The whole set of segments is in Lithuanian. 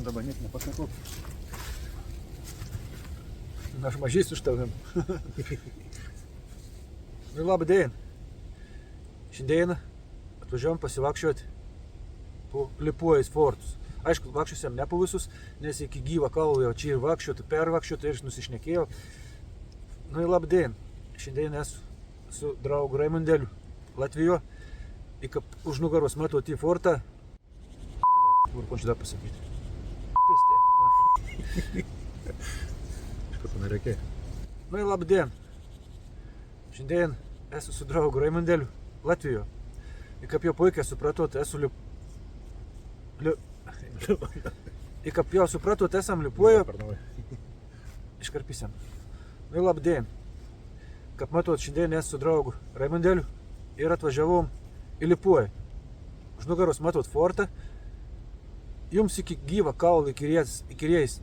dabar net nepasakau. Aš mažys už tavim. Nu, labą dieną. Šiandieną atvažiavom pasivakščioti po Liepojos fortus. Aišku, vakščiosiam ne po visus, nes iki gyvą kalvą jau čia ir vakščioti, pervakščioti ir nusišnekėjau. Nu, labą dieną. Šiandien esu su draugu Raimondeliu Latvijoje. Už nugaros matau į fortą. Kur končiu dar pasakyti? Pistė. Škoto nereikia. Nu, labą dieną. Šiandien esu su draugu Raimondeliu Latvijoje. Ir kaip jau puikiai supratau, tai esu Ir kaip jau supratau, tai esam Liepojoje. Iškarpysiam. Nu, labą dieną. Kaip matot, šiandien esu su draugu Raimondeliu ir atvažiavom į Liepoją. Už nugaros matot fortą. Jums iki gyvą kaulą įkirėjais.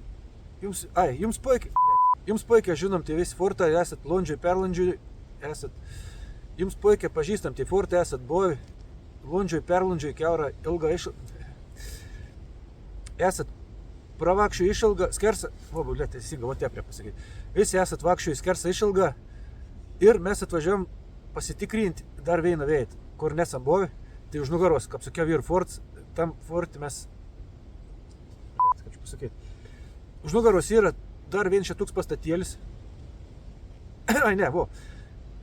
Jums puikiai žinom, tai visi fortą esat Londžiui, Perlandžiui, jums puikiai pažįstam, tai fortą esat buvę Londžiui, Perlandžiui, kiaurą ilgą esat pravakščių išilgą, skersą, visi esat vakščių skersą išilgą ir mes atvažiavom pasitikrinti dar vieną vietą, kur nesam buvę, tai už nugaros, kaip sakiau, ir forts, tam fortį mes, už nugaros yra dar vien šitoks pastatėlis,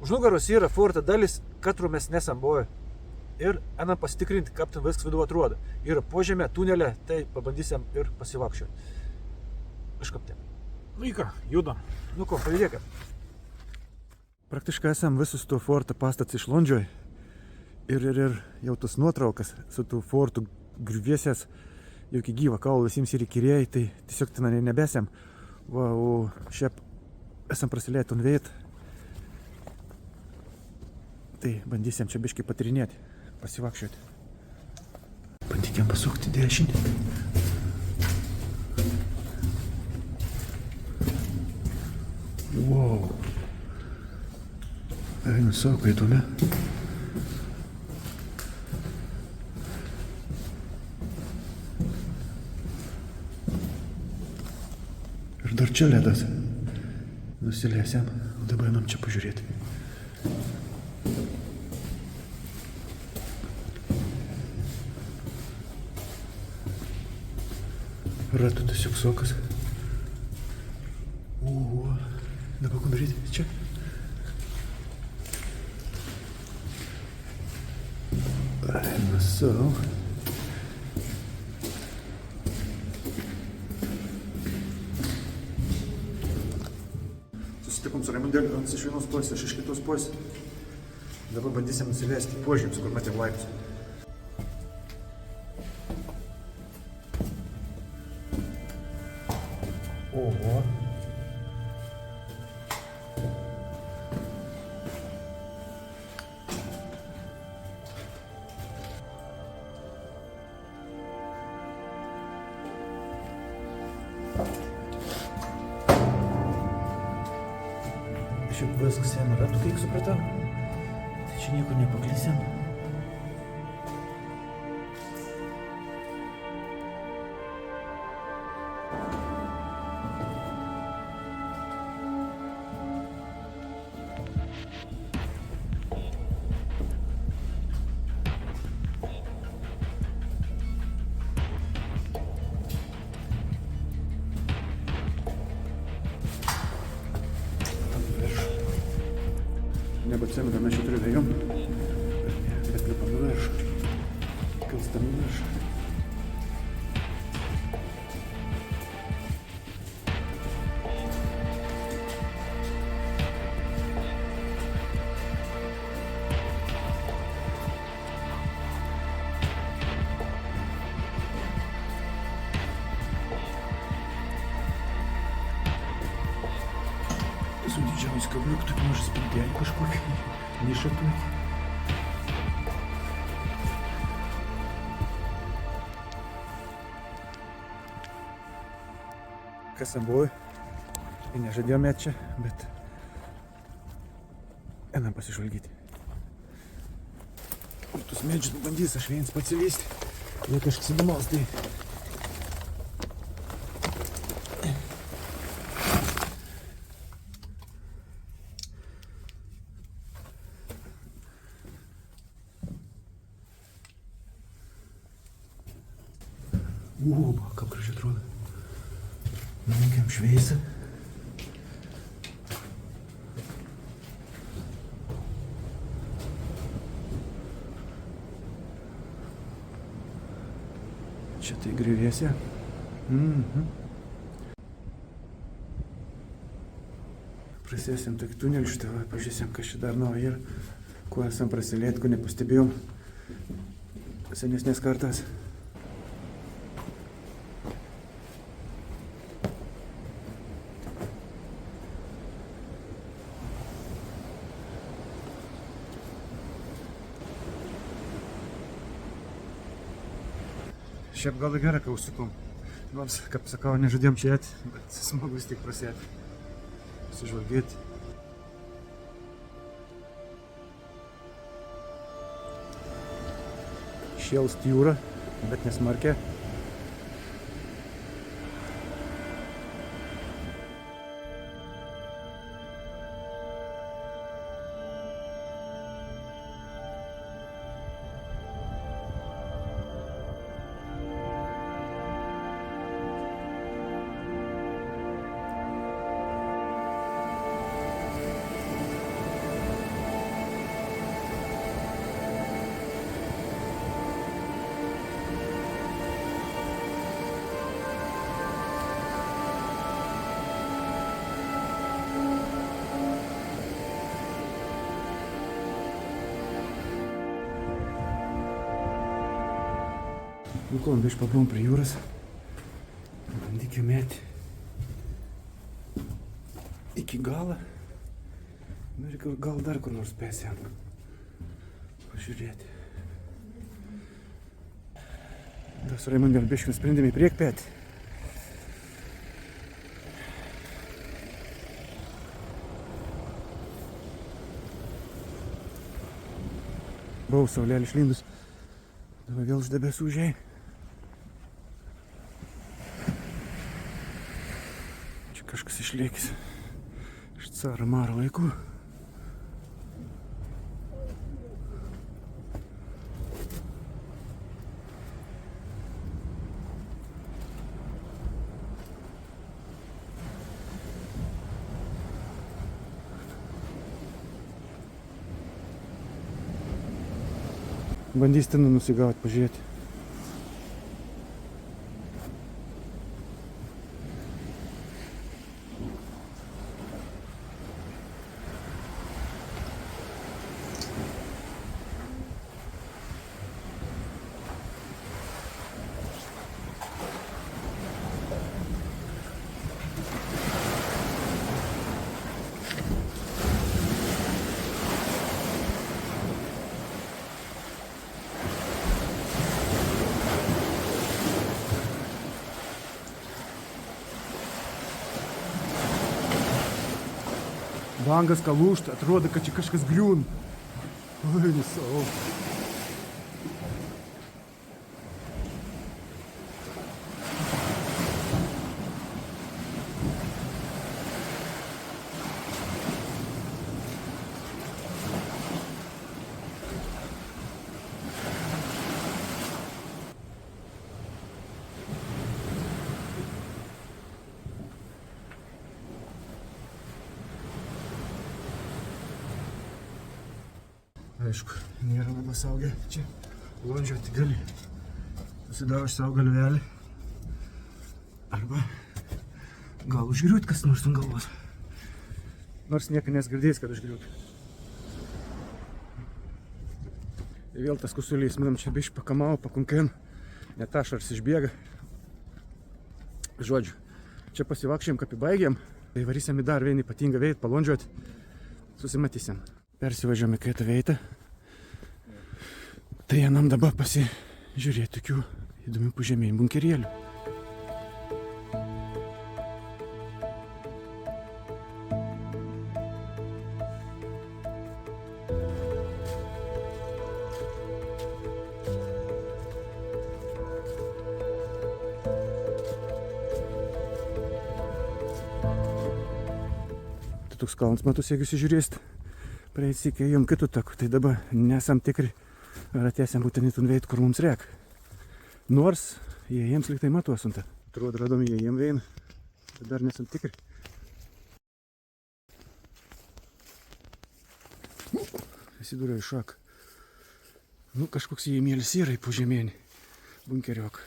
už nugaros yra forto dalis, katru mes nesam buvę. Ir einam pasitikrinti, kaip ten viskas vidu atrodo. Ir po žemę tunelę, tai pabandysim ir pasivakščioti. Iškaptėm. Nu į ką, judam. Nu ko, pajudėkam. Praktiškai esam visus to forto pastats iš Londžioj. Ir jau tas nuotraukas su tų fortų griuvėsės, jau iki gyvą kaulą visiems ir įkirėjai, tai tiesiog ten nebesiam. Va, o šiaip esam prasilėję ton vietą. Tai bandysim čia biškai patirinėti. Pasivakščioti. Bandykim pasukti dešinį. Wow. Einu savo kaitome. Ir dar čia ledas. Nusilėsiam. Dabar einam čia pažiūrėti. Ratu tiesiog sokas. Dabar ką daryti? Čia. Eina savo. Susitikom su Raimondeliu ant iš vienos pusės, aš iš kitos pusės. Dabar bandysim nusileisti požyms, kur matėm laiptus. Oho. Šiaip viskas jam yra, tu kaip supratau. Tai čia niekur nepaklysim. Nebacėme, kad mes čia turiu vėjom. Bet lipam į viršų. Kilstam į viršų. Su didžiausiu kabliuku tokį mažą spintelį kažkokį, nišą tokį. Kas ten buvo? Ir nežadėjom met čia, bet einam pasižvalgyti. Ir tus medžius bandys aš vienas pats įlysti. Jei kažkas įdomaus, tai Kaip gražiai atrodo. Nukiam šveisą. Čia tai griuvėsė. Prasėsim tokį tunelį šitą, pažiūrėsim, kas čia dar nauja ir kuo esam prasilėt, ko nepastebėjom senesnės kartas. Šiaip gal gerai, kai užsukom. Nors, kaip sakau, nežadėjom čia ėti, bet smagu vis tik prasėti. Pasižvalgyti. Šėlst jūra, bet nesmarkia. Nu ko, biškai pabuvom prie jūros. Bandykime mėti iki galo. Nu ir gal dar kur nors spėsim pažiūrėti. Dar su Raimondėm biškai sprendėme į priekį pėti. Buvau saulėlį išlindus. Dabar vėl iš debesų užėjai. Kažkas išlėkis iš caro maro laikų. Bandys ten nusigauti, pažiūrėti. Bangas kalūšta, atrodo, kad čia kažkas griūn. Oi, savo. Aišku, nėra labai saugia čia londžiuoti gali. Susidauži savo galvelį. Arba gal užgriūt kas nors ant galvos. Nors nieka nesgirdės, kad užgriūt. Ir vėl tas kusulys manam čia biškai pakamavo, pakunkien. Net ašaras išbėga. Žodžiu, čia pasivakščiam, kaip įbaigėm. Tai varysim į dar vieną ypatingą veitą, palondžiuoti. Susimatysim. Persivažiuom į kitą veitą. Tai einam dabar pasižiūrėti tokių įdomių požeminių bunkerėlių. Tai toks kalnas matus, jeigu įsižiūrėsit. Praeisik ėjom kitų takų, tai dabar nesam tikri, ar atėsim būtent į tunveit, kur mums reik. Nors įėjams lyg tai matuosunta. Atrodo, radom įėjim vien, bet dar nesam tikri. Įsidūrė į šaką. Nu, kažkoks įėjimėlis yra į požemėnį. Bunkeriok.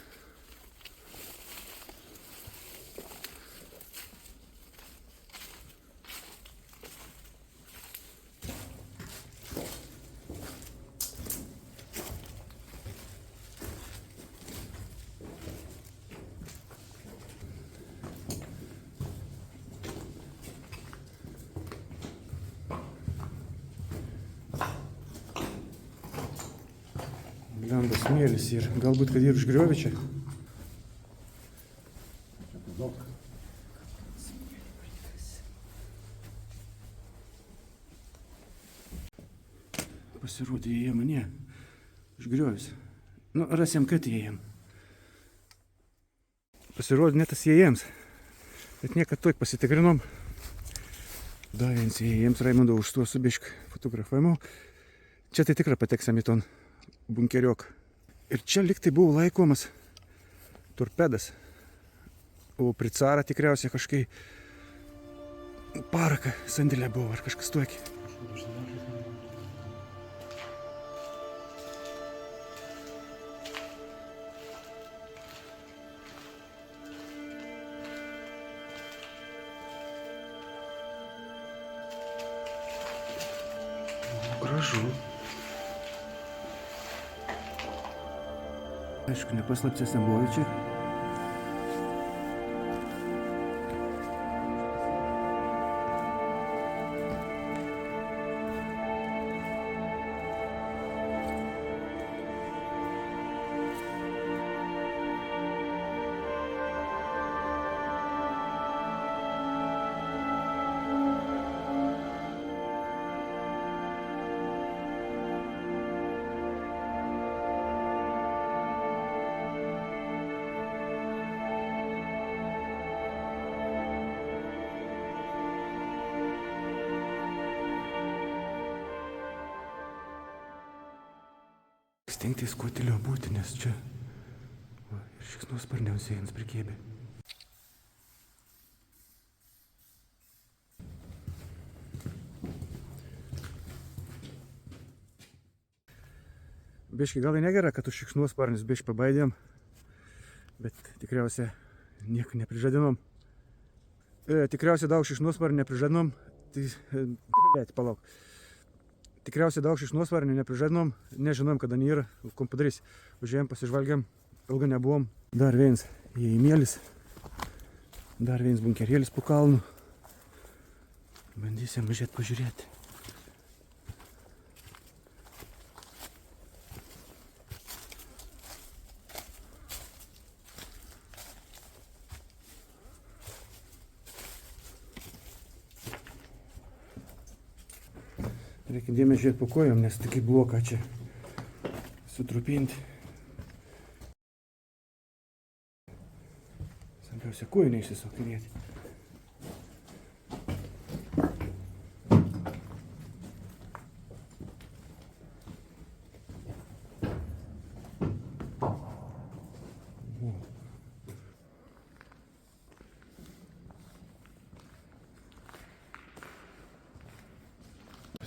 Blendas smėlis ir galbūt, kad ir užgriovė čia. Pasirodė įėjim, ne, užgriovis. Nu, rasim, kad įėjim. Pasirodė ne tas įėjams, bet niekad toj pasitikrinom. Davėns įėjams Raimundo už tuo subišk fotografavimo. Čia tai tikrai pateksam į ton bunkeriok. Ir čia liktai buvo laikomas torpedas. O pri carą tikriausiai kažkai paraka sandėlė buvo ar kažkas tokį. Gražu. Aišku, nepaslapčia Sambovičiai. Stengtis kuo tyliau būti, nes čia va, ir šikšnosparniams ėjams prikėbė. Biški gal ir negera, kad už šikšnosparnius biški pabaidėm, bet tikriausiai nieko neprižadinom. Tikriausiai daug šikšnosparnių neprižadinom, tai palauk. Tikriausiai daug šikšnosparnių neprižadinom, nežinom, kada nėra, kom padarys. Užėjom, pasižvalgiam, ilgai nebuvom. Dar vienas įėjimėlis, dar vienas bunkerėlis po kalnu. Bandysim važiuoti pažiūrėti. Reikia dėmesį žiūrėti po kojom, nes tokį bloką čia sutrupinti. Svarbiausia, kojų neišsisokinėti.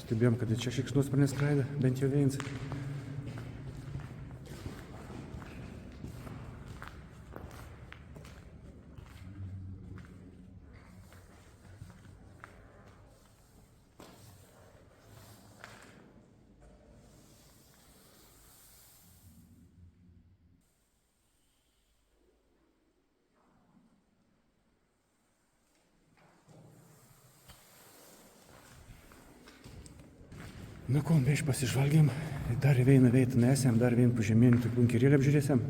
Stebėjom, kad čia šikšnosparnis skraido, bent jau vienas. Nu, ko, mes pasižvalgėm, dar vieną vietą nesam, dar vieną požemėnį bunkerėlį apžiūrėsim.